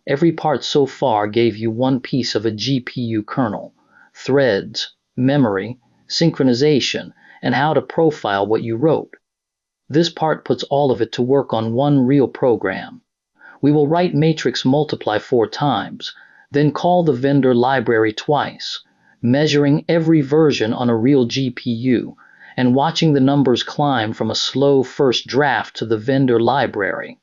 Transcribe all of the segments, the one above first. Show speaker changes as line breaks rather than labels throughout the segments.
Every part so far gave you one piece of a GPU kernel, threads, memory, synchronization, and how to profile what you wrote. This part puts all of it to work on one real program. We will write matrix multiply 4 times, then call the vendor library twice, measuring every version on a real GPU, and watching the numbers climb from a slow first draft to the vendor library.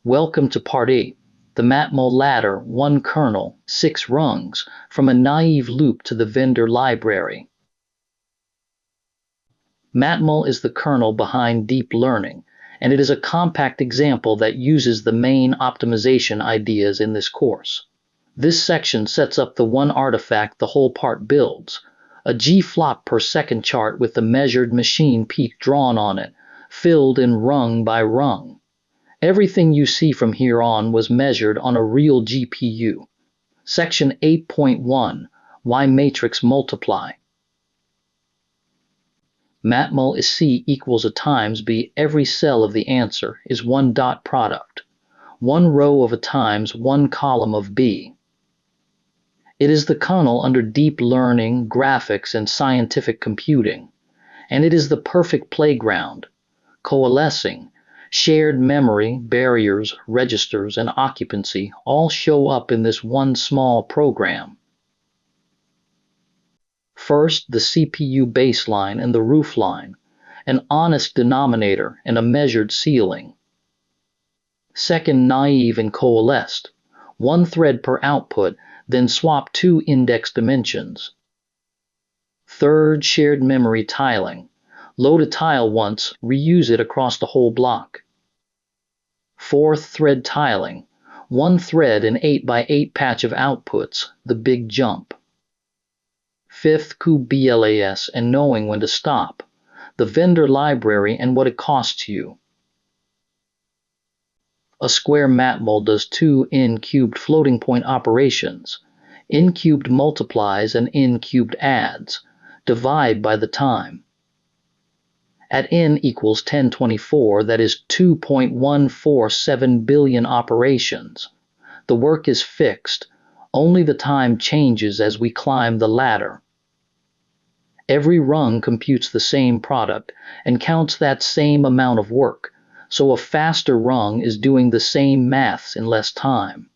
Welcome to Part 8, the Matmul ladder, 1 kernel, 6 rungs, from a naive loop to the vendor library. Matmul is the kernel behind deep learning, and it is a compact example that uses the main optimization ideas in this course. This section sets up the one artifact the whole part builds, a GFLOP per second chart with the measured machine peak drawn on it, filled in rung by rung. Everything you see from here on was measured on a real GPU. Section 8.1, Why Matrix Multiply. Matmul is C equals a times B. Every cell of the answer is one dot product, one row of a times one column of B. It is the kernel under deep learning, graphics, and scientific computing, and it is the perfect playground. Coalescing, shared memory, barriers, registers, and occupancy all show up in this one small program. First, the CPU baseline and the roofline, an honest denominator and a measured ceiling. Second, naive and coalesced, one thread per output, then swap 2 index dimensions. Third, shared memory tiling. Load a tile once, reuse it across the whole block. Fourth, thread tiling. One thread in 8x8 patch of outputs, the big jump. Fifth, cuBLAS and knowing when to stop, the vendor library and what it costs you. A square Matmul does 2 n-cubed floating point operations. N-cubed multiplies and n-cubed adds. Divide by the time. At n equals 1024, that is 2.147 billion operations. The work is fixed, only the time changes as we climb the ladder. Every rung computes the same product and counts that same amount of work, so a faster rung is doing the same maths in less time.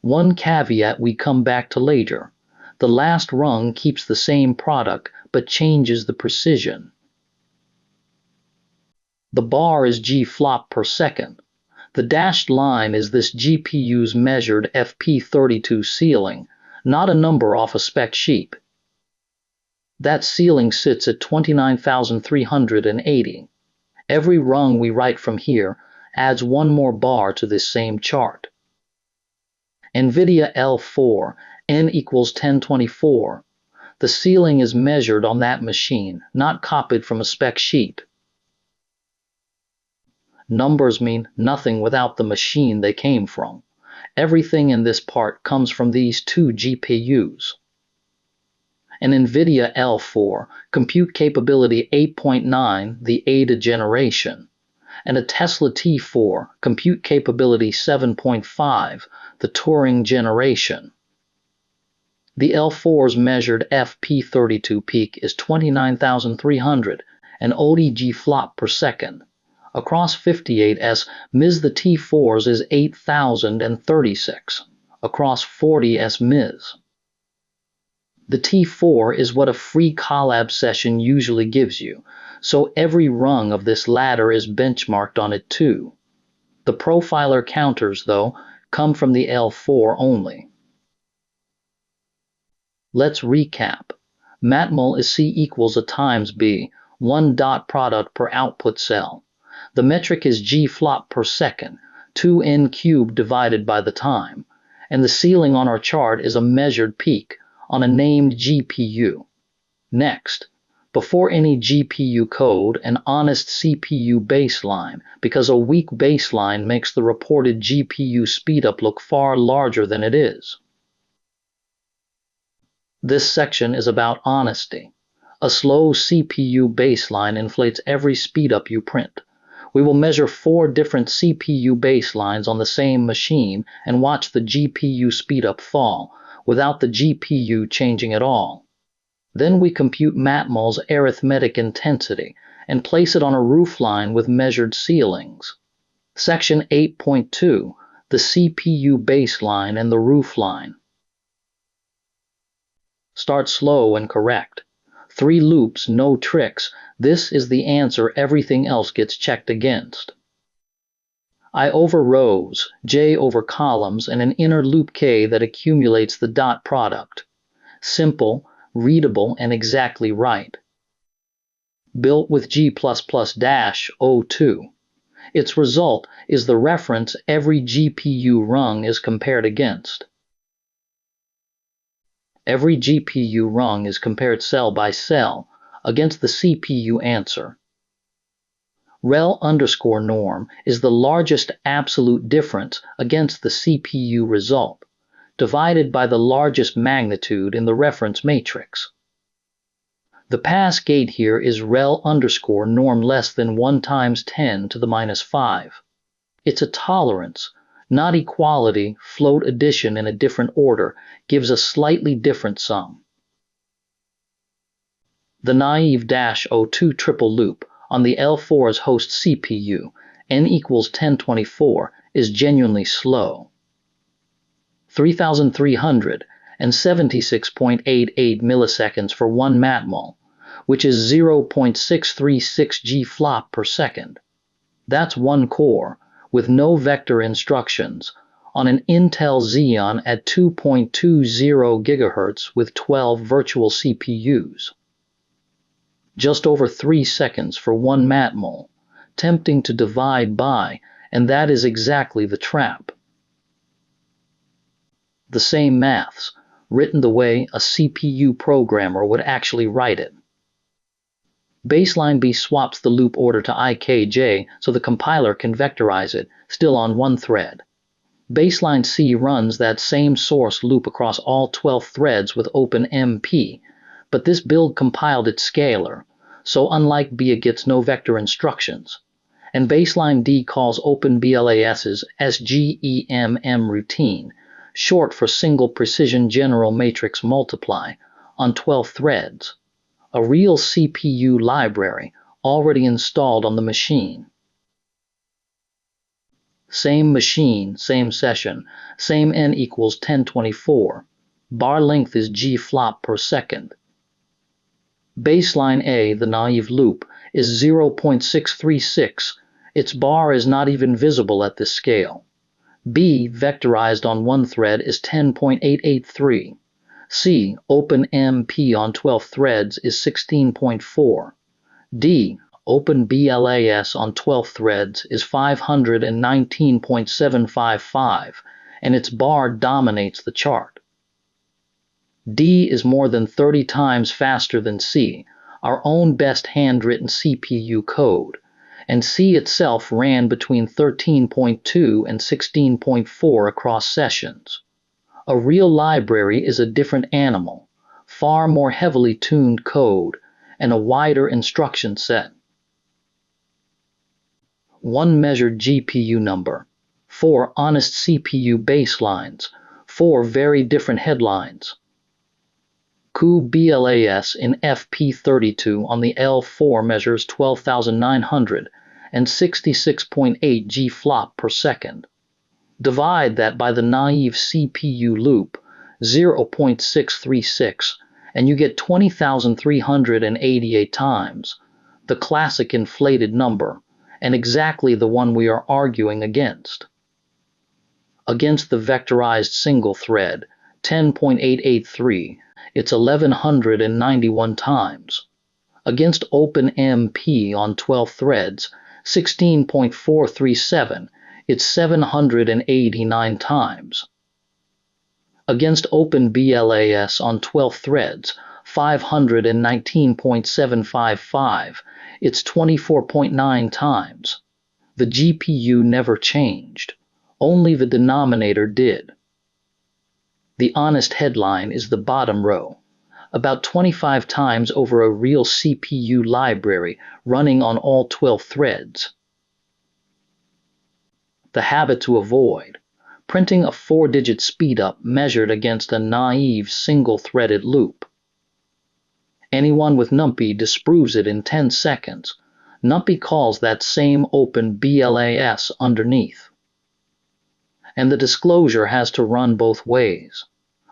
One caveat we come back to later: the last rung keeps the same product but changes the precision. The bar is GFLOP per second. The dashed line is this GPU's measured FP32 ceiling, not a number off a spec sheet. That ceiling sits at 29,380. Every rung we write from here adds one more bar to this same chart. NVIDIA L4, n equals 1024. The ceiling is measured on that machine, not copied from a spec sheet. Numbers mean nothing without the machine they came from. Everything in this part comes from these 2 GPUs. An NVIDIA L4, compute capability 8.9, the Ada generation, and a Tesla T4, compute capability 7.5, the Turing generation. The L4's measured FP32 peak is 29,300, an ODG flop per second. Across 58S, Ms. the T4's is 8,036. Across 40S Ms. The T4 is what a free Colab session usually gives you, so every rung of this ladder is benchmarked on it too. The profiler counters, though, come from the L4 only. Let's recap. Matmul is C equals a times B, one dot product per output cell. The metric is GFLOP per second, 2n cubed divided by the time, and the ceiling on our chart is a measured peak on a named GPU. Next, before any GPU code, an honest CPU baseline, because a weak baseline makes the reported GPU speedup look far larger than it is. This section is about honesty. A slow CPU baseline inflates every speedup you print. We will measure 4 different CPU baselines on the same machine and watch the GPU speedup fall, without the GPU changing at all. Then we compute Matmul's arithmetic intensity and place it on a roofline with measured ceilings. Section 8.2, the CPU baseline and the roofline. Start slow and correct. 3 loops, no tricks. This is the answer everything else gets checked against. I over rows, J over columns, and an inner loop K that accumulates the dot product. Simple, readable, and exactly right. Built with G++-02. Its result is the reference every GPU rung is compared against. Every GPU rung is compared cell by cell against the CPU answer. Rel_norm is the largest absolute difference against the CPU result, divided by the largest magnitude in the reference matrix. The pass gate here is rel_norm less than 1 times 10 to the minus 5. It's a tolerance, not equality. Float addition in a different order gives a slightly different sum. The naive -02 triple loop on the L4's host CPU, n equals 1024, is genuinely slow. 3,376.88 milliseconds for 1 Matmul, which is 0.636 GFLOP per second. That's 1 core, with no vector instructions, on an Intel Xeon at 2.20 GHz with 12 virtual CPUs. Just over 3 seconds for 1 Matmul, tempting to divide by, and that is exactly the trap. The same maths, written the way a CPU programmer would actually write it. Baseline B swaps the loop order to IKJ so the compiler can vectorize it, still on 1 thread. Baseline C runs that same source loop across all 12 threads with OpenMP, but this build compiled its scalar, so unlike B it gets no vector instructions. And baseline D calls OpenBLAS's SGEMM routine, short for Single Precision General Matrix Multiply, on 12 threads. A real CPU library already installed on the machine. Same machine, same session, same n equals 1024. Bar length is GFLOP per second. Baseline A, the naive loop, is 0.636. Its bar is not even visible at this scale. B, vectorized on 1 thread, is 10.883. C, OpenMP on 12 threads, is 16.4. D, OpenBLAS on 12 threads, is 519.755, and its bar dominates the chart. D is more than 30 times faster than C, our own best handwritten CPU code, and C itself ran between 13.2 and 16.4 across sessions. A real library is a different animal, far more heavily tuned code, and a wider instruction set. 1 measured GPU number, 4 honest CPU baselines, 4 very different headlines. cuBLAS in FP32 on the L4 measures 12,900 and 66.8 GFLOP per second. Divide that by the naive CPU loop, 0.636, and you get 20,388 times, the classic inflated number, and exactly the one we are arguing against. Against the vectorized single thread, 10.883, it's 1,191 times. Against OpenMP on 12 threads, 16.437, it's 789 times. Against OpenBLAS on 12 threads, 519.755, it's 24.9 times. The GPU never changed. Only the denominator did. The honest headline is the bottom row, about 25 times over a real CPU library running on all 12 threads. The habit to avoid: printing a 4-digit speedup measured against a naive single-threaded loop. Anyone with NumPy disproves it in 10 seconds. NumPy calls that same OpenBLAS underneath. And the disclosure has to run both ways.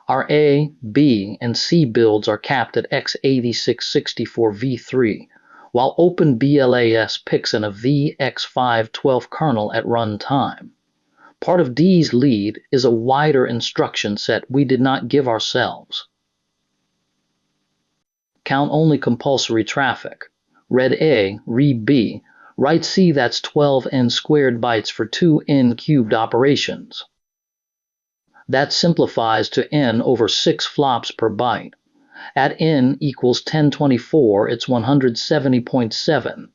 Our A, B, and C builds are capped at x86-64 v3, while OpenBLAS picks in a VX512 kernel at runtime. Part of D's lead is a wider instruction set we did not give ourselves. Count only compulsory traffic. Read A, read B, write C, that's 12 n squared bytes for 2 n cubed operations. That simplifies to n over 6 flops per byte. At n equals 1024, it's 170.7.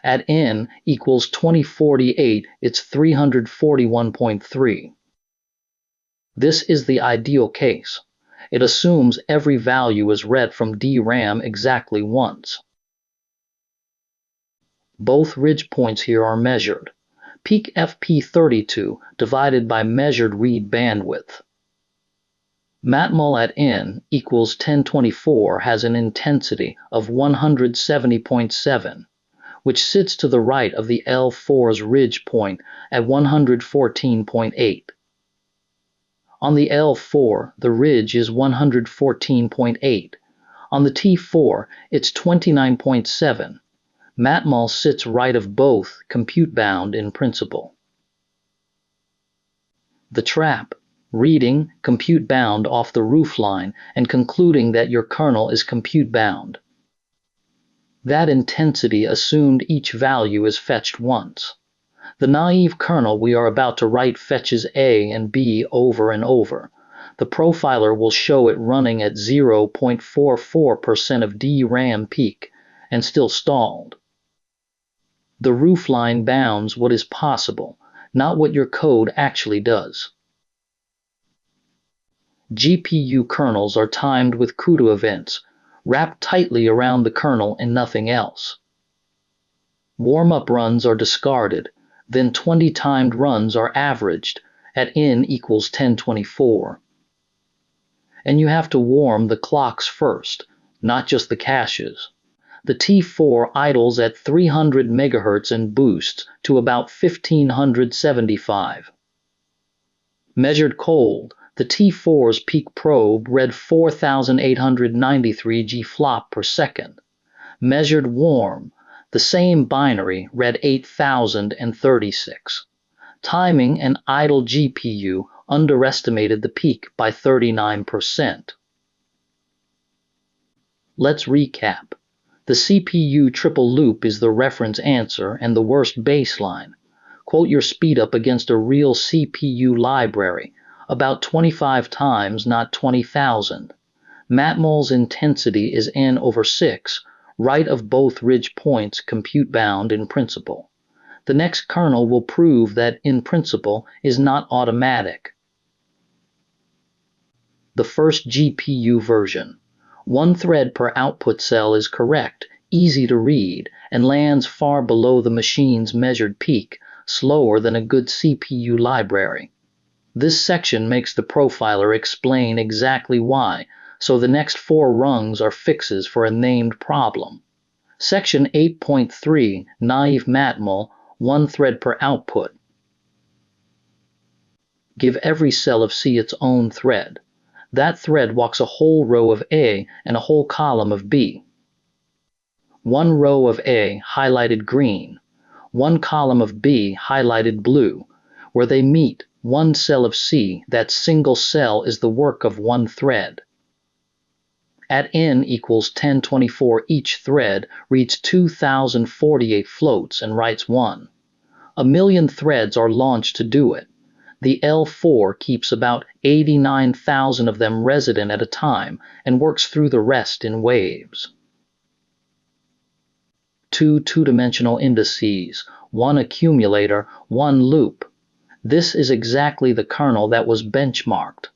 At n equals 2048, it's 341.3. This is the ideal case. It assumes every value is read from DRAM exactly once. Both ridge points here are measured. Peak FP32 divided by measured read bandwidth. Matmul at n equals 1024 has an intensity of 170.7, which sits to the right of the L4's ridge point at 114.8. On the L4, the ridge is 114.8. On the T4, it's 29.7. Matmul sits right of both, compute-bound in principle. The trap: reading compute-bound off the roofline and concluding that your kernel is compute-bound. That intensity assumed each value is fetched once. The naive kernel we are about to write fetches A and B over and over. The profiler will show it running at 0.44% of DRAM peak and still stalled. The roofline bounds what is possible, not what your code actually does. GPU kernels are timed with CUDA events, wrapped tightly around the kernel and nothing else. Warm-up runs are discarded, then 20 timed runs are averaged at n equals 1024. And you have to warm the clocks first, not just the caches. The T4 idles at 300 MHz and boosts to about 1575. Measured cold, the T4's peak probe read 4,893 GFLOP per second. Measured warm, the same binary read 8,036. Timing and idle GPU underestimated the peak by 39%. Let's recap. The CPU triple loop is the reference answer and the worst baseline. Quote your speedup against a real CPU library, about 25 times, not 20,000. Matmul's intensity is n over 6, right of both ridge points, compute-bound in principle. The next kernel will prove that in principle is not automatic. The first GPU version. 1 thread per output cell is correct, easy to read, and lands far below the machine's measured peak, slower than a good CPU library. This section makes the profiler explain exactly why, so the next 4 rungs are fixes for a named problem. Section 8.3, Naive Matmul, 1 thread per output. Give every cell of C its own thread. That thread walks a whole row of A and a whole column of B. 1 row of A highlighted green, 1 column of B highlighted blue. Where they meet, 1 cell of C, that single cell is the work of 1 thread. At n equals 1024, each thread reads 2,048 floats and writes 1. A million threads are launched to do it. The L4 keeps about 89,000 of them resident at a time and works through the rest in waves. 2 two-dimensional indices, 1 accumulator, 1 loop. This is exactly the kernel that was benchmarked.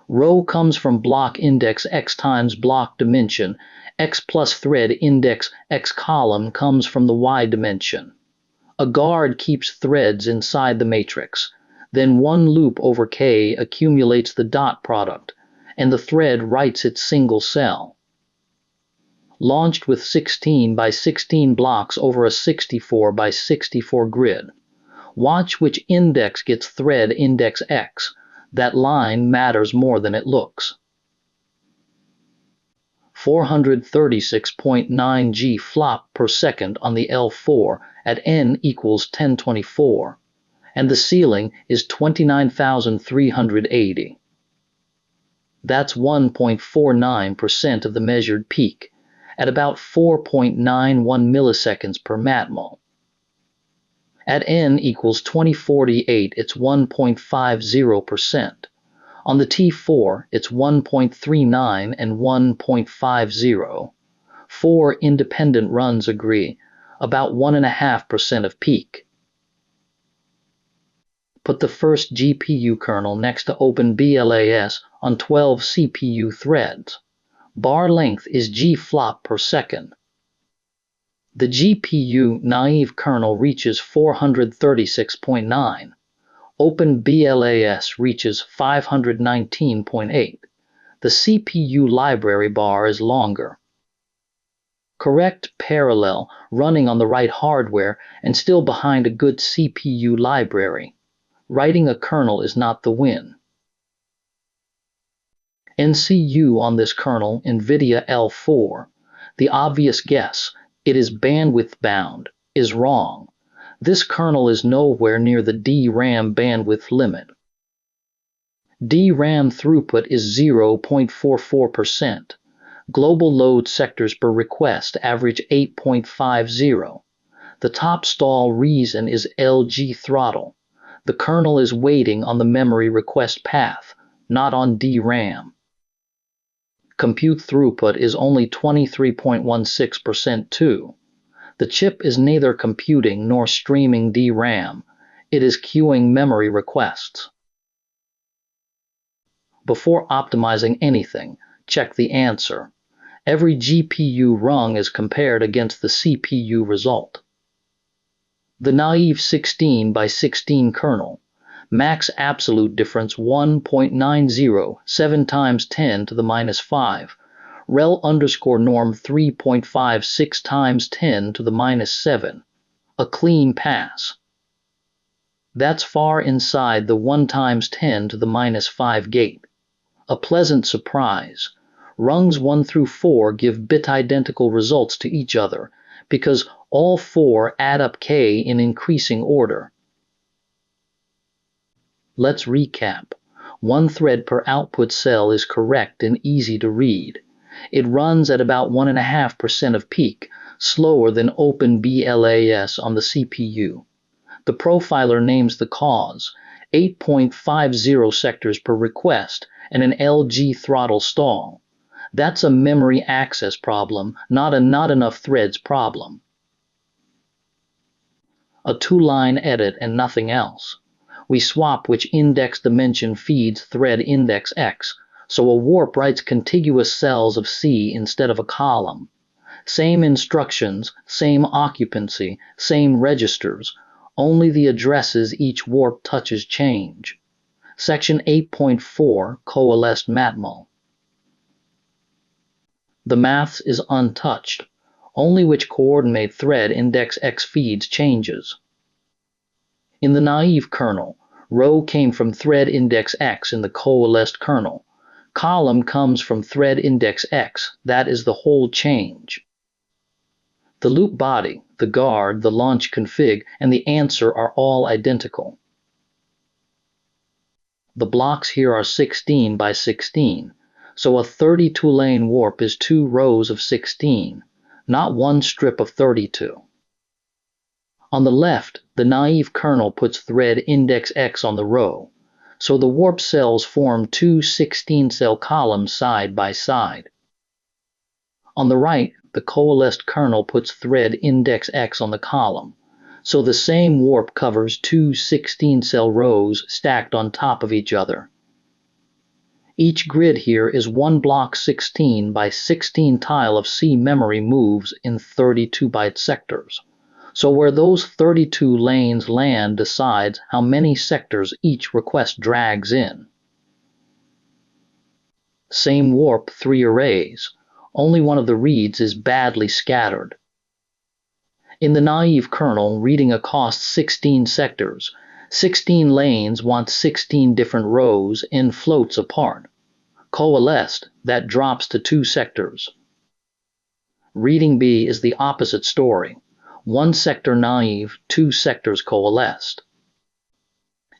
Row comes from block index x times block dimension. X plus thread index x column comes from the y dimension. A guard keeps threads inside the matrix. Then one loop over K accumulates the dot product, and the thread writes its single cell. Launched with 16 by 16 blocks over a 64 by 64 grid. Watch which index gets thread index X. That line matters more than it looks. 436.9 GFLOP per second on the L4 at n equals 1024, and the ceiling is 29,380. That's 1.49% of the measured peak, at about 4.91 milliseconds per Matmul. At n equals 2048, it's 1.50%. On the T4, it's 1.39 and 1.50. 4 independent runs agree, about 1.5% of peak. Put the first GPU kernel next to OpenBLAS on 12 CPU threads. Bar length is GFLOP per second. The GPU naive kernel reaches 436.9. OpenBLAS reaches 519.8. The CPU library bar is longer. Correct parallel, running on the right hardware and still behind a good CPU library. Writing a kernel is not the win. NCU on this kernel, NVIDIA L4. The obvious guess, it is bandwidth bound, is wrong. This kernel is nowhere near the DRAM bandwidth limit. DRAM throughput is 0.44%. Global load sectors per request average 8.50. The top stall reason is LG throttle. The kernel is waiting on the memory request path, not on DRAM. Compute throughput is only 23.16% too. The chip is neither computing nor streaming DRAM. It is queuing memory requests. Before optimizing anything, check the answer. Every GPU rung is compared against the CPU result. The naive 16 by 16 kernel. Max absolute difference 1.90, 7 times 10 to the minus 5. Rel underscore norm 3.56 times 10 to the minus 7. A clean pass. That's far inside the 1 times 10 to the minus 5 gate. A pleasant surprise. Rungs 1 through 4 give bit-identical results to each other, because all 4 add up K in increasing order. Let's recap. 1 thread per output cell is correct and easy to read. It runs at about 1.5% of peak, slower than OpenBLAS on the CPU. The profiler names the cause, 8.50 sectors per request and an LG throttle stall. That's a memory access problem, not a not enough threads problem. A 2-line edit and nothing else. We swap which index dimension feeds thread index X, so a warp writes contiguous cells of C instead of a column. Same instructions, same occupancy, same registers, only the addresses each warp touches change. Section 8.4, Coalesce Matmul. The maths is untouched. Only which coordinate thread index X feeds changes. In the naive kernel, row came from thread index X in the coalesced kernel. Column comes from thread index X, that is the whole change. The loop body, the guard, the launch config, and the answer are all identical. The blocks here are 16 by 16, so a 32-lane warp is 2 rows of 16, not 1 strip of 32. On the left, the naive kernel puts thread index X on the row, so the warp cells form 2 16-cell columns side by side. On the right, the coalesced kernel puts thread index X on the column, so the same warp covers 2 16-cell rows stacked on top of each other. Each grid here is 1 block 16 by 16 tile of C memory moves in 32-byte sectors, So where those 32 lanes land decides how many sectors each request drags in. Same warp 3 arrays, only one of the reads is badly scattered. In the naive kernel, reading across 16 sectors, 16 lanes want 16 different rows in floats apart. Coalesced, that drops to 2 sectors. Reading B is the opposite story. 1 sector naive, 2 sectors coalesced.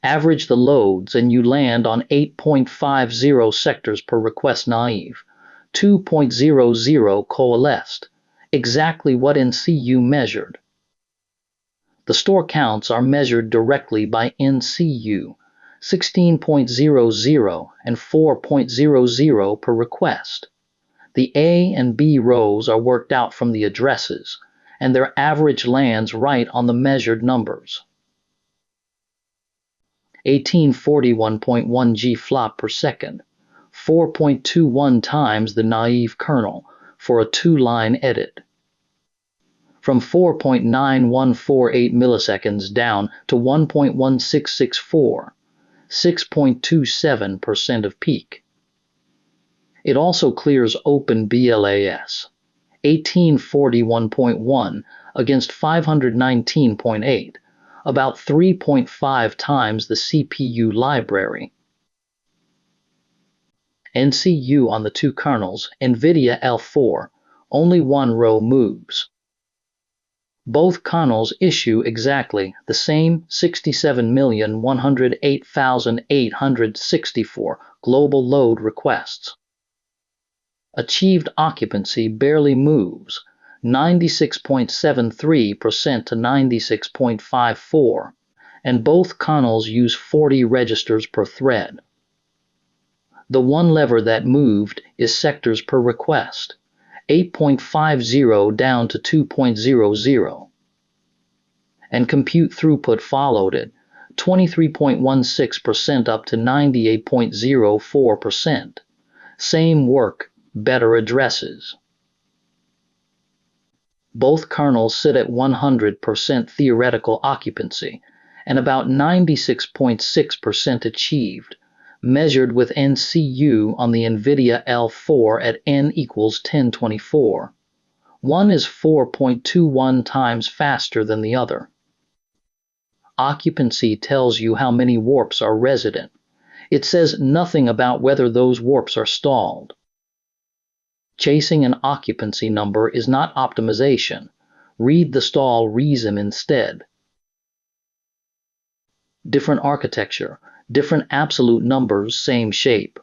Average the loads and you land on 8.50 sectors per request naive, 2.00 coalesced, exactly what NCU measured. The store counts are measured directly by NCU, 16.00 and 4.00 per request. The A and B rows are worked out from the addresses, and their average lands right on the measured numbers. 1841.1 GFLOP per second, 4.21 times the naive kernel for a 2-line edit. From 4.9148 milliseconds down to 1.1664, 6.27% of peak. It also clears OpenBLAS, 1841.1 against 519.8, about 3.5 times the CPU library. NCU on the 2 kernels, NVIDIA L4, only 1 row moves. Both kernels issue exactly the same 67,108,864 global load requests. Achieved occupancy barely moves, 96.73% to 96.54%, and both kernels use 40 registers per thread. The one lever that moved is sectors per request, 8.50 down to 2.00. And compute throughput followed it, 23.16% up to 98.04%. Same work, better addresses. Both kernels sit at 100% theoretical occupancy and about 96.6% achieved, measured with NCU on the NVIDIA L4 at n equals 1024. One is 4.21 times faster than the other. Occupancy tells you how many warps are resident. It says nothing about whether those warps are stalled. Chasing an occupancy number is not optimization. Read the stall reason instead. Different architecture, different absolute numbers, same shape.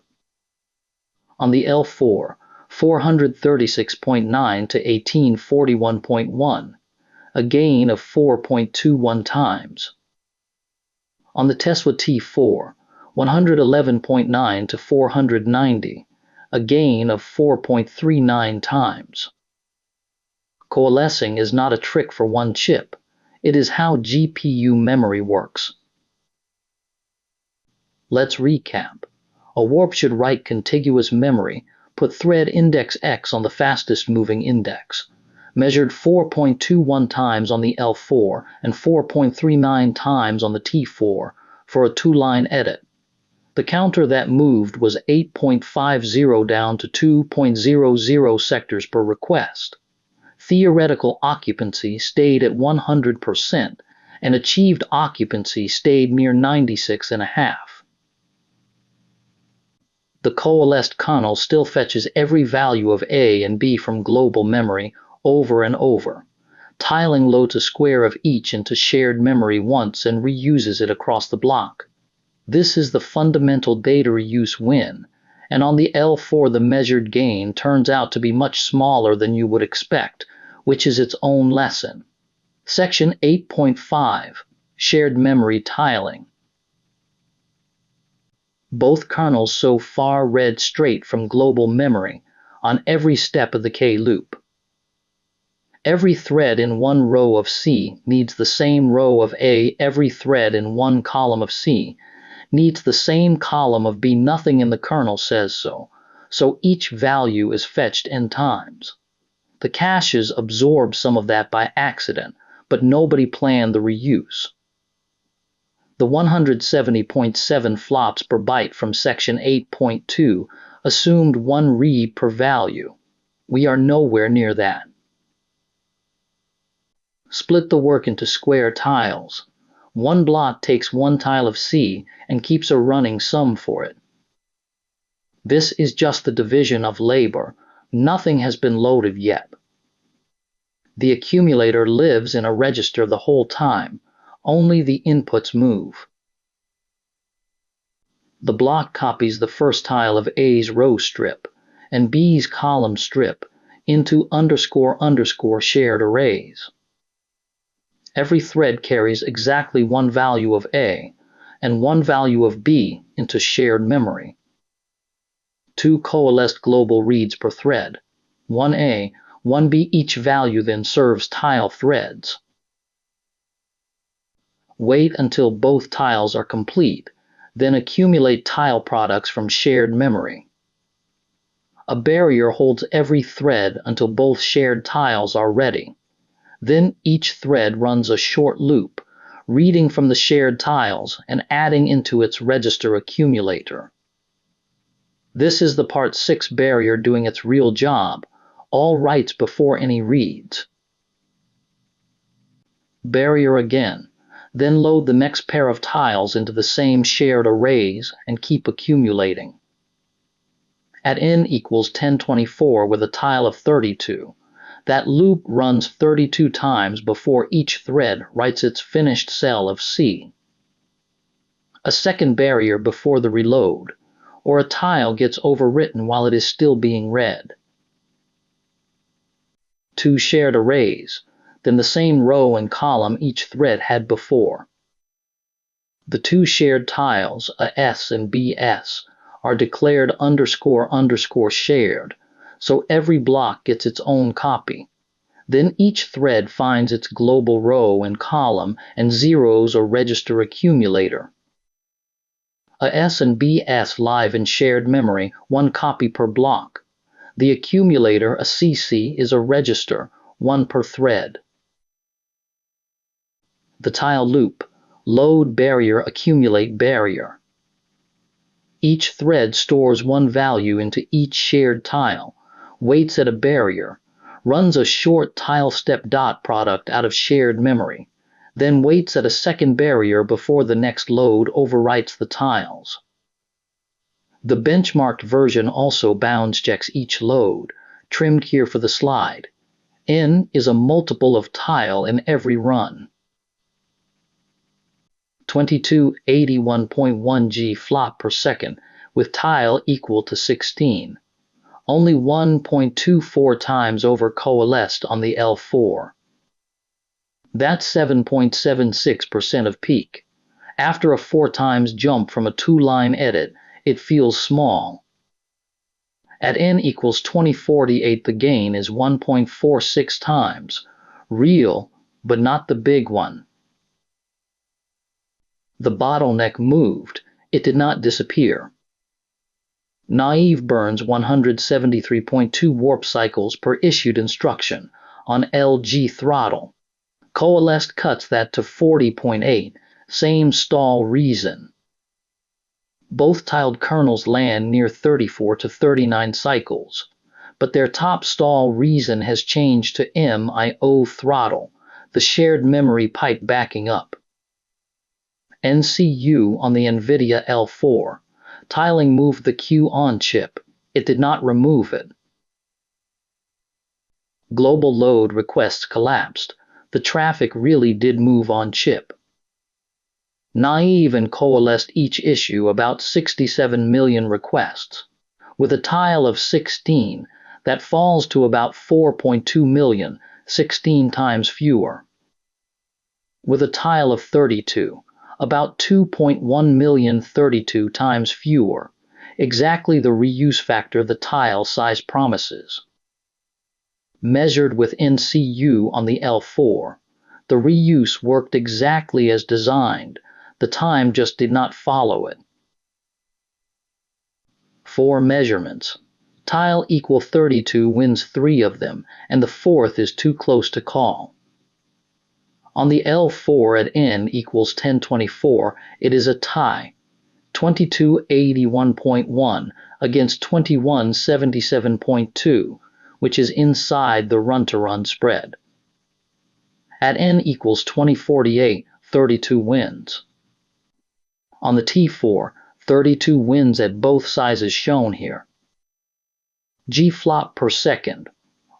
On the L4, 436.9 to 1841.1, a gain of 4.21 times. On the Tesla T4, 111.9 to 490, a gain of 4.39 times. Coalescing is not a trick for one chip. It is how GPU memory works. Let's recap. A warp should write contiguous memory, put thread index X on the fastest moving index, measured 4.21 times on the L4 and 4.39 times on the T4 for a 2-line edit. The counter that moved was 8.50 down to 2.00 sectors per request. Theoretical occupancy stayed at 100%, and achieved occupancy stayed near 96.5%. The coalesced kernel still fetches every value of A and B from global memory over and over. Tiling loads a square of each into shared memory once and reuses it across the block. This is the fundamental data reuse win, and on the L4 the measured gain turns out to be much smaller than you would expect, which is its own lesson. Section 8.5, Shared Memory Tiling. Both kernels so far read straight from global memory on every step of the K loop. Every thread in one row of C needs the same row of A. Every thread in one column of C needs the same column of B. Nothing in the kernel says so, so each value is fetched n times. The caches absorb some of that by accident, but nobody planned the reuse. The 170.7 flops per byte from section 8.2 assumed 1 read per value. We are nowhere near that. Split the work into square tiles. One block takes one tile of C and keeps a running sum for it. This is just the division of labor. Nothing has been loaded yet. The accumulator lives in a register the whole time. Only the inputs move. The block copies the first tile of A's row strip and B's column strip into __ shared arrays. Every thread carries exactly one value of A and one value of B into shared memory. 2 coalesced global reads per thread, 1A, 1B. Each value then serves tile threads. Wait until both tiles are complete, then accumulate tile products from shared memory. A barrier holds every thread until both shared tiles are ready. Then each thread runs a short loop, reading from the shared tiles and adding into its register accumulator. This is the part 6 barrier doing its real job, all writes before any reads. Barrier again, then load the next pair of tiles into the same shared arrays and keep accumulating. At n equals 1024 with a tile of 32, that loop runs 32 times before each thread writes its finished cell of C. A second barrier before the reload, or a tile gets overwritten while it is still being read. 2 shared arrays, then the same row and column each thread had before. The 2 shared tiles, a S and BS, are declared __ shared, so every block gets its own copy. Then each thread finds its global row and column and zeros a register accumulator. A S and BS live in shared memory, 1 copy per block. The accumulator, a CC, is a register, 1 per thread. The tile loop, load barrier, accumulate barrier. Each thread stores 1 value into each shared tile, waits at a barrier, runs a short tile step dot product out of shared memory, then waits at a second barrier before the next load overwrites the tiles. The benchmarked version also bounds checks each load, trimmed here for the slide. N is a multiple of tile in every run. 2281.1 GFLOP per second with tile equal to 16. Only 1.24 times over coalesced on the L4. That's 7.76% of peak. After a 4 times jump from a 2-line edit, it feels small. At n equals 2048, the gain is 1.46 times. Real, but not the big one. The bottleneck moved. It did not disappear. Naive burns 173.2 warp cycles per issued instruction on LG throttle. Coalesced cuts that to 40.8, same stall reason. Both tiled kernels land near 34 to 39 cycles, but their top stall reason has changed to MIO throttle, the shared memory pipe backing up. NCU on the NVIDIA L4. Tiling moved the Q on chip. It did not remove it. Global load requests collapsed. The traffic really did move on chip. Naive and coalesced each issue about 67 million requests. With a tile of 16, that falls to about 4.2 million, 16 times fewer. With a tile of 32, about 2.1 million, 32 times fewer, exactly the reuse factor the tile size promises. Measured with NCU on the L4, the reuse worked exactly as designed, the time just did not follow it. 4 measurements. Tile equal 32 wins 3 of them, and the 4th is too close to call. On the L4 at n equals 1024, it is a tie, 2281.1 against 2177.2, which is inside the run-to-run spread. At n equals 2048, 32 wins. On the T4, 32 wins at both sizes shown here. GFLOP per second.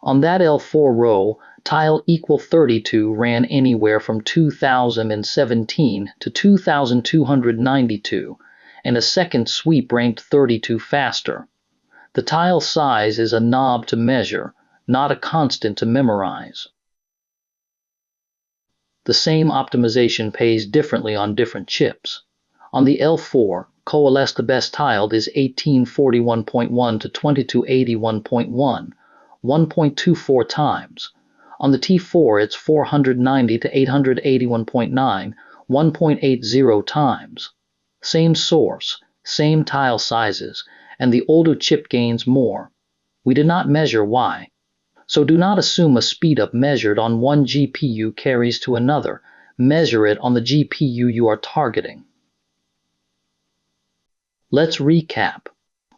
On that L4 row, tile equal 32 ran anywhere from 2017 to 2292, and a second sweep ranked 32 faster. The tile size is a knob to measure, not a constant to memorize. The same optimization pays differently on different chips. On the L4, Coalesce the best tiled is 1841.1 to 2281.1, 1.24 times. On the T4, it's 490 to 881.9, 1.80 times. Same source, same tile sizes, and the older chip gains more. We did not measure why. So do not assume a speedup measured on one GPU carries to another. Measure it on the GPU you are targeting. Let's recap.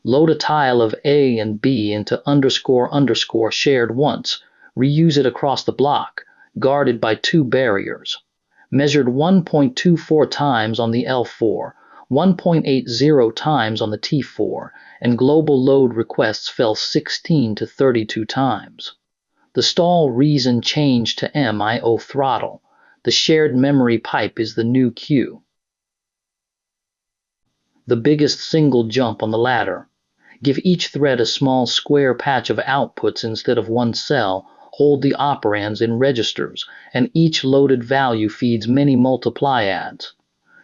Load a tile of A and B into __ shared once. Reuse it across the block, guarded by two barriers. Measured 1.24 times on the L4, 1.80 times on the T4, and global load requests fell 16 to 32 times. The stall reason changed to MIO throttle. The shared memory pipe is the new Q. The biggest single jump on the ladder. Give each thread a small square patch of outputs instead of one cell. Hold the operands in registers, and each loaded value feeds many multiply-adds.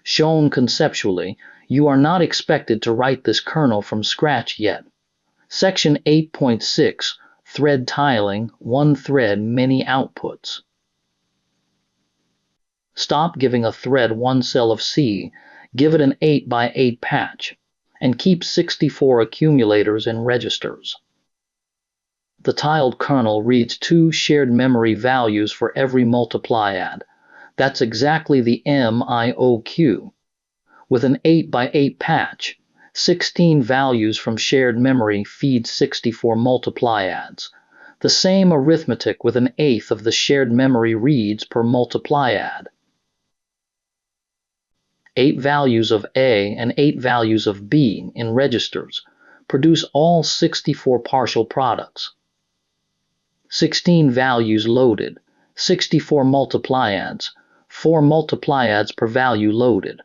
Shown conceptually, you are not expected to write this kernel from scratch yet. Section 8.6, Thread Tiling, one thread, many outputs. Stop giving a thread one cell of C, give it an 8 by 8 patch, and keep 64 accumulators and registers. The tiled kernel reads 2 shared memory values for every multiply-add. That's exactly the MIOQ. With an 8 by 8 patch, 16 values from shared memory feed 64 multiply-adds. The same arithmetic with an eighth of the shared memory reads per multiply-add. 8 values of A and 8 values of B in registers produce all 64 partial products. 16 values loaded, 64 multiply-adds, 4 multiply-adds per value loaded.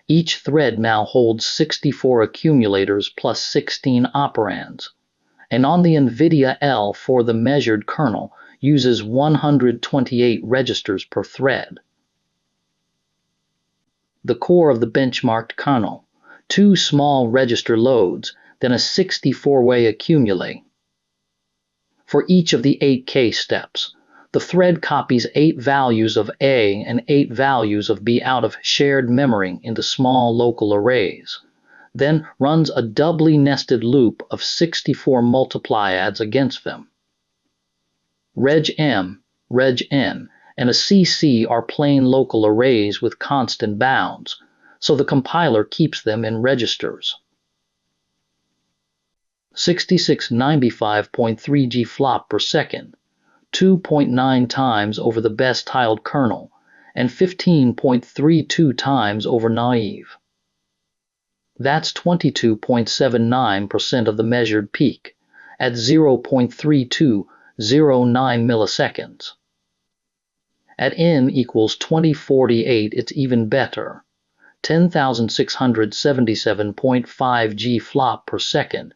Each thread now holds 64 accumulators plus 16 operands, and on the NVIDIA L4 the measured kernel uses 128 registers per thread. The core of the benchmarked kernel, 2 small register loads, then a 64-way accumulate. For each of the 8 case steps, the thread copies 8 values of A and 8 values of B out of shared memory into small local arrays, then runs a doubly nested loop of 64 multiply-adds against them. Reg M, Reg N, and a CC are plain local arrays with constant bounds, so the compiler keeps them in registers. 6695.3 GFLOP per second, 2.9 times over the best tiled kernel, and 15.32 times over naive. That's 22.79% of the measured peak, at 0.3209 milliseconds. At n equals 2048, it's even better, 10,677.5 GFLOP per second,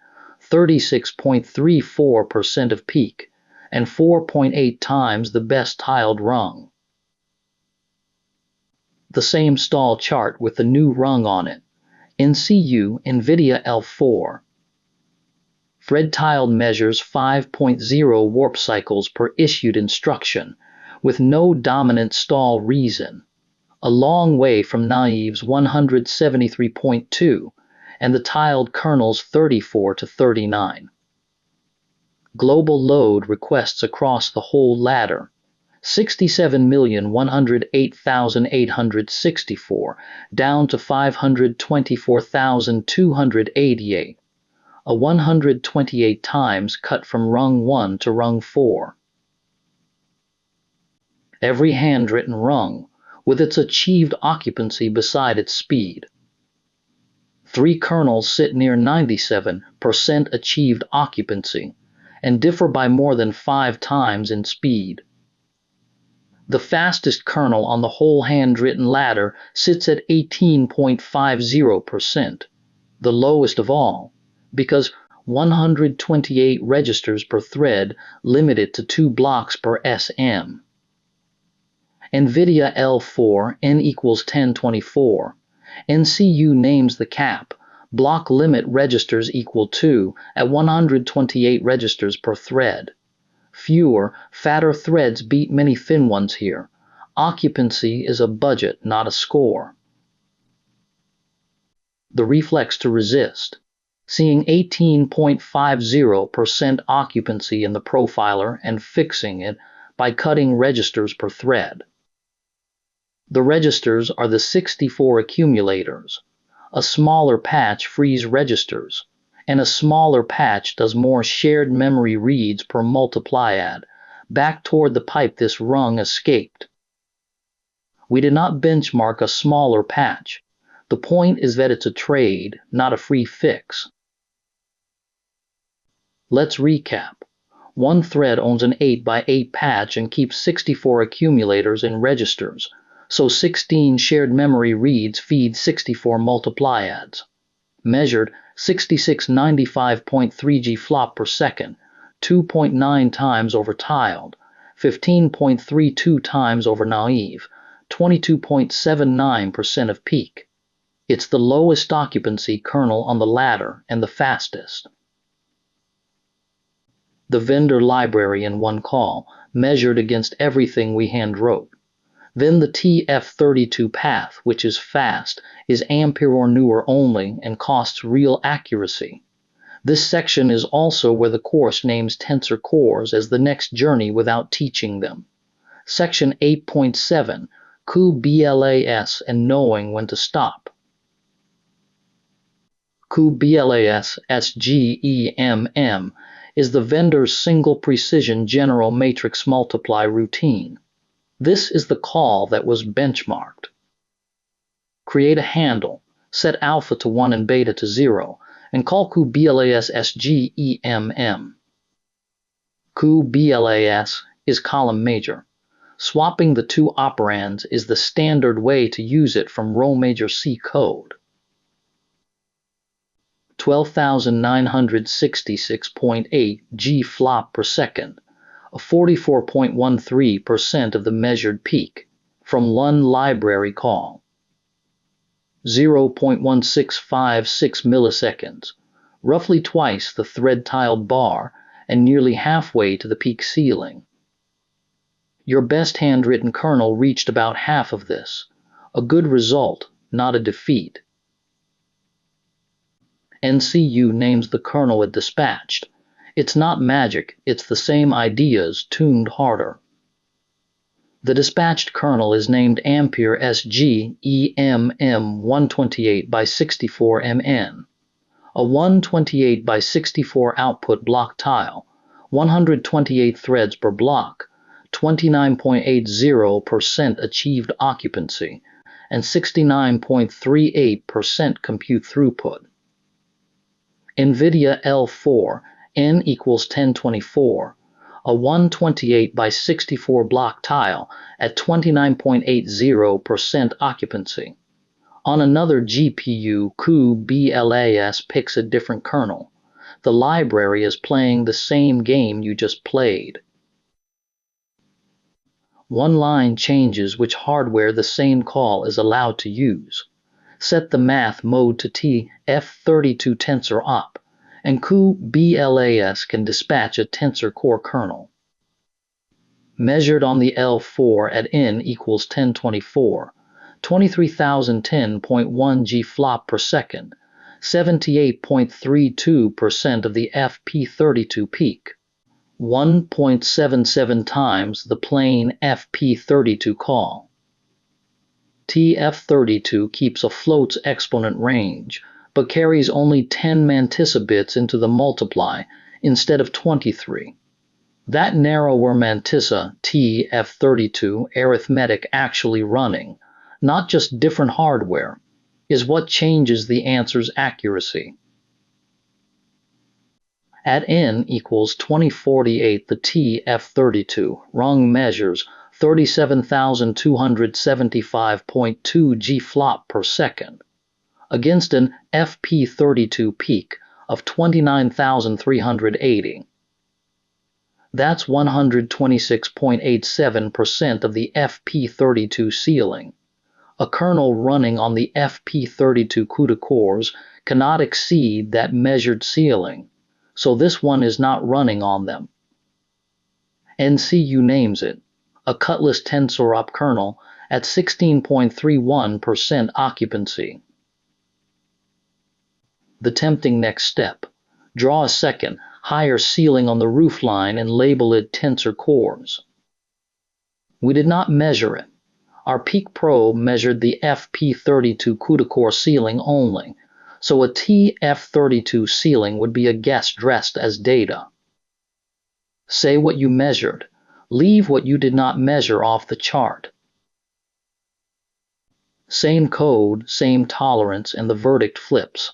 36.34% of peak, and 4.8 times the best tiled rung. The same stall chart with the new rung on it. NCU NVIDIA L4. Thread tiled measures 5.0 warp cycles per issued instruction, with no dominant stall reason, a long way from naive's 173.2 and the tiled kernel's 34 to 39. Global load requests across the whole ladder, 67,108,864, down to 524,288, a 128 times cut from rung 1 to rung 4. Every handwritten rung, with its achieved occupancy beside its speed. 3 kernels sit near 97% achieved occupancy, and differ by more than 5 times in speed. The fastest kernel on the whole handwritten ladder sits at 18.50%, the lowest of all, because 128 registers per thread limit it to 2 blocks per SM. NVIDIA L4 N equals 1024. NCU names the cap. Block limit registers equal 2 at 128 registers per thread. Fewer, fatter threads beat many thin ones here. Occupancy is a budget, not a score. The reflex to resist. Seeing 18.50% occupancy in the profiler and fixing it by cutting registers per thread. The registers are the 64 accumulators. A smaller patch frees registers, and a smaller patch does more shared memory reads per multipliad, back toward the pipe this rung escaped. We did not benchmark a smaller patch. The point is that it's a trade, not a free fix. Let's recap. One thread owns an 8x8 patch and keeps 64 accumulators in registers, so 16 shared memory reads feed 64 multipliads. Measured 6695.3 GFLOP per second, 2.9 times over tiled, 15.32 times over naive, 22.79% of peak. It's the lowest occupancy kernel on the ladder and the fastest. The vendor library in one call, measured against everything we handwrote. Then the TF32 path, which is fast, is Ampere or newer only, and costs real accuracy. This section is also where the course names Tensor Cores as the next journey without teaching them. Section 8.7, cuBLAS and knowing when to stop. cuBLAS SGEMM is the vendor's single precision general matrix multiply routine. This is the call that was benchmarked. Create a handle, set alpha to 1 and beta to 0, and call cuBLAS SGEMM. cuBLAS is column major. Swapping the two operands is the standard way to use it from row major C code. 12,966.8 GFLOP per second, a 44.13% of the measured peak, from one library call. 0.1656 milliseconds, roughly twice the thread-tiled bar and nearly halfway to the peak ceiling. Your best handwritten kernel reached about half of this, a good result, not a defeat. NCU names the kernel it dispatched. It's not magic, it's the same ideas tuned harder. The dispatched kernel is named Ampere SGEMM 128 by 64 MN. A 128 by 64 output block tile, 128 threads per block, 29.80% achieved occupancy, and 69.38% compute throughput. NVIDIA L4 N equals 1024, a 128 by 64 block tile at 29.80% occupancy. On another GPU, cuBLAS picks a different kernel. The library is playing the same game you just played. One line changes which hardware the same call is allowed to use. Set the math mode to TF32 Tensor Op, and cuBLAS can dispatch a Tensor Core kernel. Measured on the L4 at N equals 1024, 23,010.1 GFLOP per second, 78.32% of the FP32 peak. 1.77 times the plain FP32 call. TF32 keeps a float's exponent range, but carries only 10 mantissa bits into the multiply instead of 23. That narrower mantissa, TF32 arithmetic actually running, not just different hardware, is what changes the answer's accuracy. At n equals 2048, the TF32 rung measures 37,275.2 GFLOP per second, against an FP32 peak of 29,380. That's 126.87% of the FP32 ceiling. A kernel running on the FP32 CUDA cores cannot exceed that measured ceiling, so this one is not running on them. NCU names it, a CUDLAS TensorOp kernel at 16.31% occupancy. The tempting next step: draw a second, higher ceiling on the roofline and label it Tensor Cores. We did not measure it. Our peak probe measured the FP32 CUDA core ceiling only, so a TF32 ceiling would be a guess dressed as data. Say what you measured. Leave what you did not measure off the chart. Same code, same tolerance, and the verdict flips.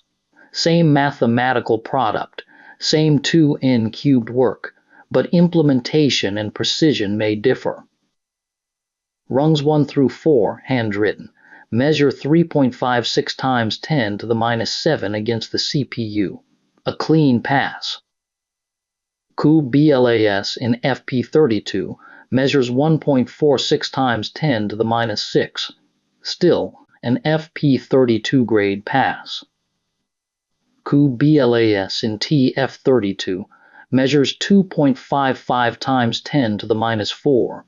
Same mathematical product, same 2n cubed work, but implementation and precision may differ. Rungs 1 through 4, handwritten, measure 3.56 times 10 to the minus 7 against the CPU. A clean pass. cuBLAS in FP32 measures 1.46 times 10 to the minus 6. Still, an FP32 grade pass. cuBLAS in TF32 measures 2.55 times 10 to the minus 4.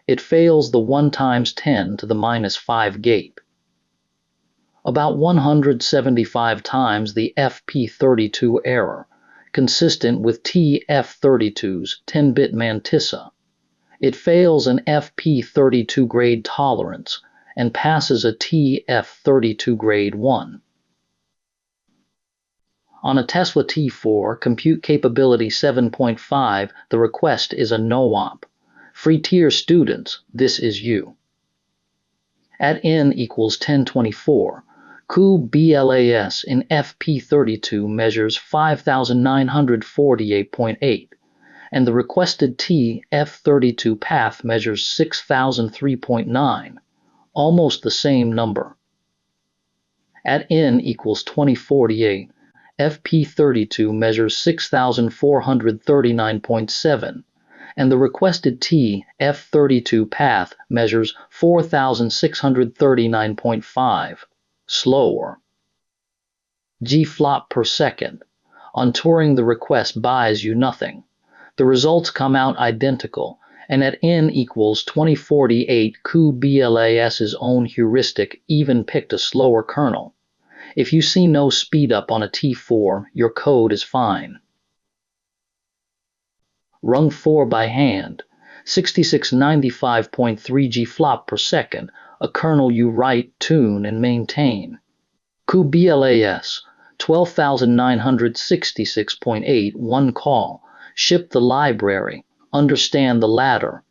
It fails the 1 times 10 to the minus 5 gate. About 175 times the FP32 error, consistent with TF32's 10-bit mantissa. It fails an FP32 grade tolerance and passes a TF32 grade 1. On a Tesla T4, compute capability 7.5, the request is a no-op. Free tier students, this is you. At n equals 1024, cuBLAS in FP32 measures 5,948.8, and the requested TF32 path measures 6,003.9, almost the same number. At n equals 2048, FP32 measures 6,439.7, and the requested TF32 path measures 4,639.5, slower. GFLOP per second. Untouring the request buys you nothing. The results come out identical, and at n equals 2048, cuBLAS's own heuristic even picked a slower kernel. If you see no speedup on a T4, your code is fine. Rung 4 by hand, 6695.3 GFLOP per second, a kernel you write, tune, and maintain. cuBLAS, 12,966.8, one call, ship the library, understand the ladder.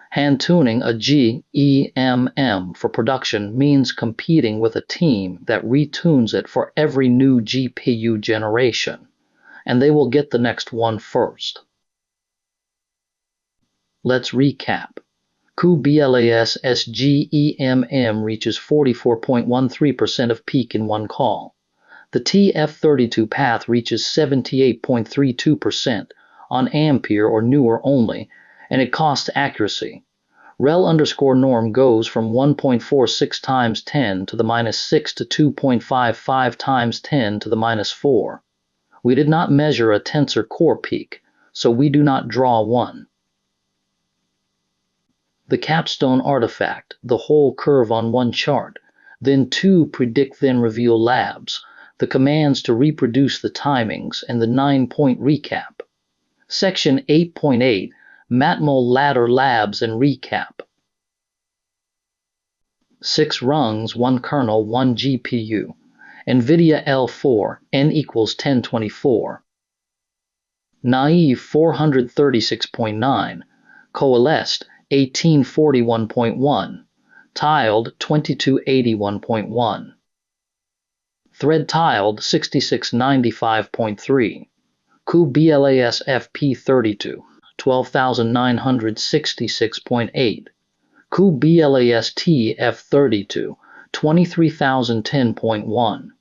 Hand tuning a GEMM for production means competing with a team that retunes it for every new GPU generation, and they will get the next one first. Let's recap. cuBLAS SGEMM reaches 44.13% of peak in one call. The TF32 path reaches 78.32% on Ampere or newer only, and it costs accuracy. Rel_norm goes from 1.46 times 10 to the minus 6 to 2.55 times 10 to the minus 4. We did not measure a Tensor Core peak, so we do not draw one. The capstone artifact, the whole curve on one chart, then 2 predict then reveal labs, the commands to reproduce the timings, and the 9-point recap. Section 8.8 Matmul Ladder Labs and Recap. 6 rungs, 1 kernel, 1 GPU. NVIDIA L4, N equals 1024. Naive 436.9. Coalesced 1841.1. Tiled 2281.1. Thread tiled 6695.3. cuBLAS FP32 12966.8. cuBLAS TF32 23010.1.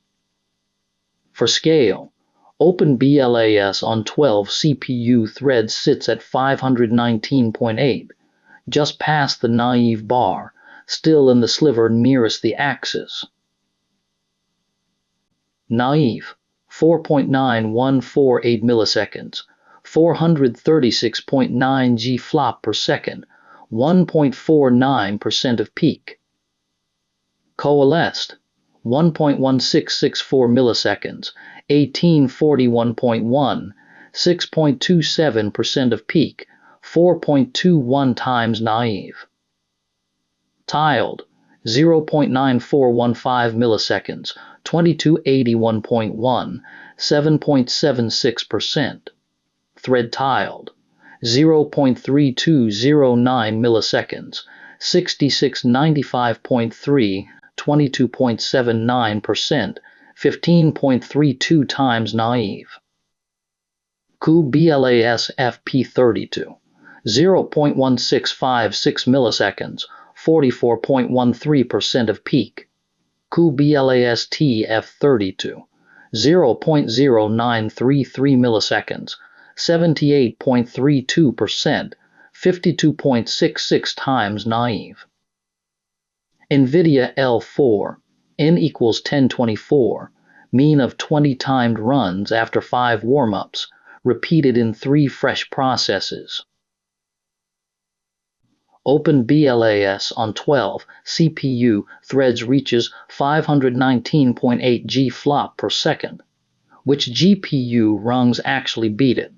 For scale, OpenBLAS on 12 CPU threads sits at 519.8, just past the naive bar, still in the sliver nearest the axis. Naive 4.9148 milliseconds, 436.9 GFLOP per second, 1.49% of peak. Coalesced 1.1664 milliseconds, 1841.1, 6.27% of peak, 4.21 times naive. Tiled 0.9415 milliseconds, 2281.1, 7.76%. Thread tiled 0.3209 milliseconds, 6695.3, 22.79%, 15.32 times naive. cuBLAS FP32 0.1656 milliseconds, 44.13% of peak. cuBLAS TF32 0.0933 milliseconds, 78.32%, 52.66 times naive. NVIDIA L4, N equals 1024, mean of 20 timed runs after 5 warm-ups, repeated in 3 fresh processes. OpenBLAS on 12 CPU threads reaches 519.8 GFLOP per second. Which GPU rungs actually beat it?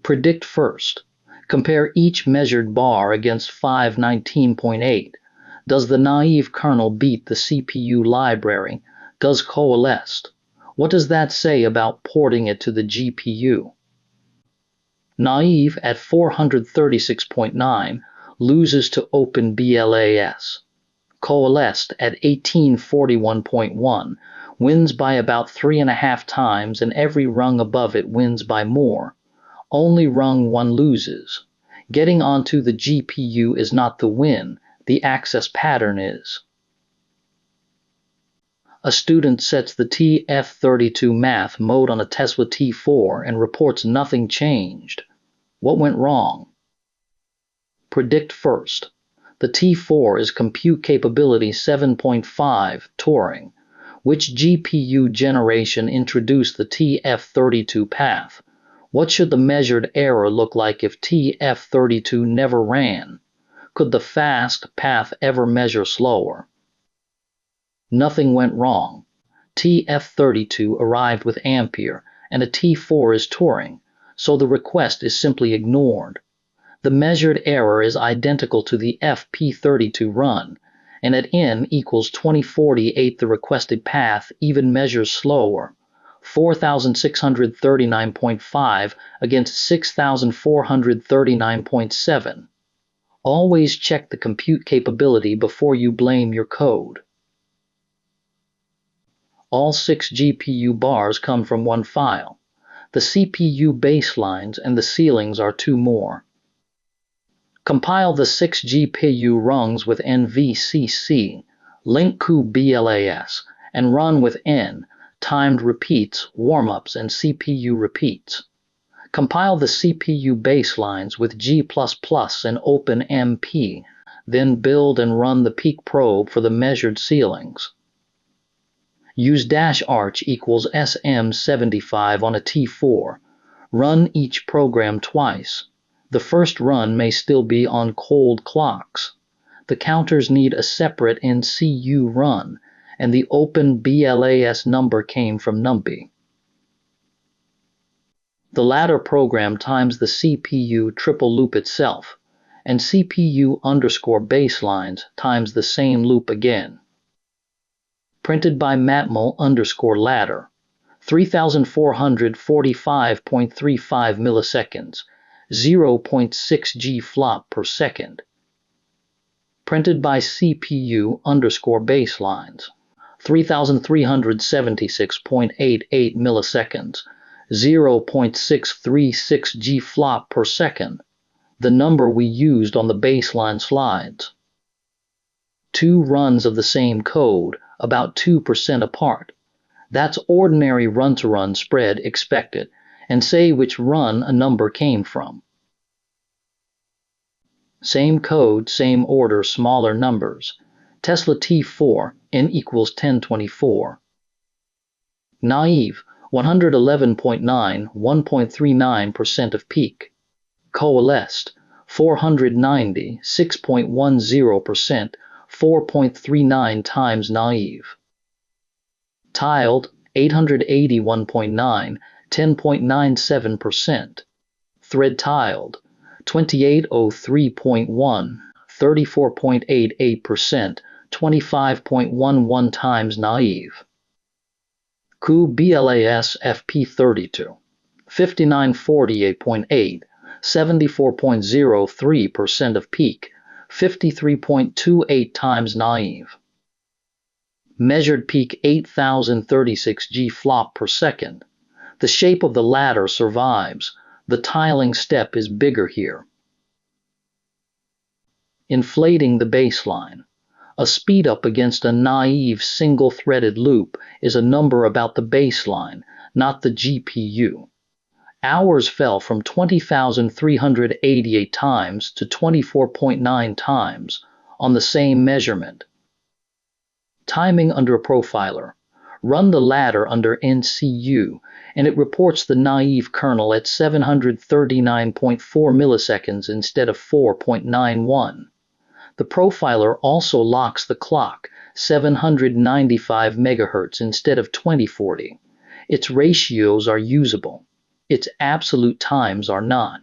Predict first. Compare each measured bar against 519.8. Does the naive kernel beat the CPU library? Does Coalesce? What does that say about porting it to the GPU? Naive at 436.9 loses to OpenBLAS. Coalesced at 1841.1 wins by about 3.5 times, and every rung above it wins by more. Only rung 1 loses. Getting onto the GPU is not the win, the access pattern is. A student sets the TF32 math mode on a Tesla T4 and reports nothing changed. What went wrong? Predict first. The T4 is compute capability 7.5 Turing. Which GPU generation introduced the TF32 path? What should the measured error look like if TF32 never ran? Could the fast path ever measure slower? Nothing went wrong. TF32 arrived with Ampere, and a T4 is Turing, so the request is simply ignored. The measured error is identical to the FP32 run, and at n equals 2048 the requested path even measures slower, 4639.5 against 6439.7. Always check the compute capability before you blame your code. All 6 GPU bars come from one file. The CPU baselines and the ceilings are 2 more. Compile the 6 GPU rungs with NVCC, link cuBLAS, and run with N, timed repeats, warm-ups, and CPU repeats. Compile the CPU baselines with G++ and OpenMP, then build and run the peak probe for the measured ceilings. Use -arch equals SM75 on a T4. Run each program twice. The first run may still be on cold clocks. The counters need a separate NCU run, and the OpenBLAS number came from NumPy. The latter program times the CPU triple loop itself, and CPU underscore baselines times the same loop again. Printed by Matmul underscore ladder, 3445.35 milliseconds, 0.6 GFLOP per second. Printed by CPU underscore baselines, 3376.88 milliseconds, 0.636 GFLOP per second, the number we used on the baseline slides. 2 runs of the same code, about 2% apart. That's ordinary run-to-run spread expected, and say which run a number came from. Same code, same order, smaller numbers. Tesla T4, n equals 1024. Naive, 111.9, 1.39% of peak. Coalesce, 490, 6.10%, 4.39 times naive. Tiled, 881.9, 10.97%. Thread tiled, 2803.1, 34.88%, 25.11 times naive. cuBLAS FP32, 5948.8, 74.03% of peak, 53.28 times naive. Measured peak 8036 GFLOP per second. The shape of the ladder survives. The tiling step is bigger here. Inflating the baseline. A speedup against a naive single-threaded loop is a number about the baseline, not the GPU. Hours fell from 20,388 times to 24.9 times on the same measurement. Timing under a profiler. Run the ladder under NCU, and it reports the naive kernel at 739.4 milliseconds instead of 4.91. The profiler also locks the clock, 795 MHz instead of 2040. Its ratios are usable. Its absolute times are not.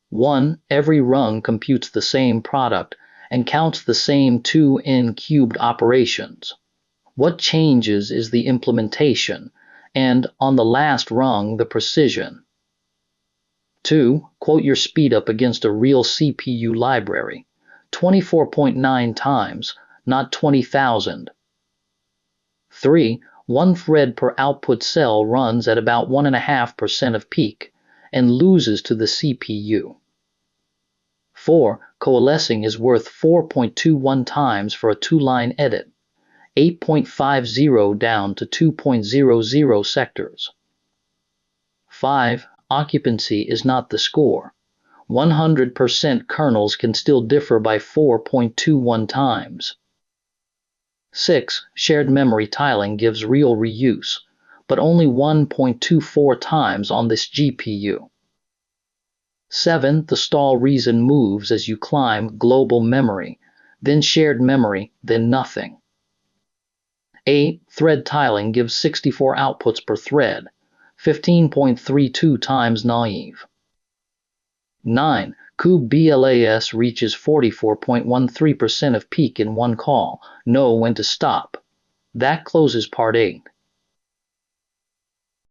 1. Every rung computes the same product and counts the same 2 n-cubed operations. What changes is the implementation, and on the last rung, the precision. 2. Quote your speedup against a real CPU library, 24.9 times, not 20,000. 3. One thread per output cell runs at about 1.5% of peak and loses to the CPU. 4. Coalescing is worth 4.21 times for a 2-line edit, 8.50 down to 2.00 sectors. 5. Occupancy is not the score. 100% kernels can still differ by 4.21 times. 6. Shared memory tiling gives real reuse, but only 1.24 times on this GPU. 7. The stall reason moves as you climb global memory, then shared memory, then nothing. 8. Thread tiling gives 64 outputs per thread, 15.32 times naive. 9. cuBLAS reaches 44.13% of peak in one call. Know when to stop. That closes part 8.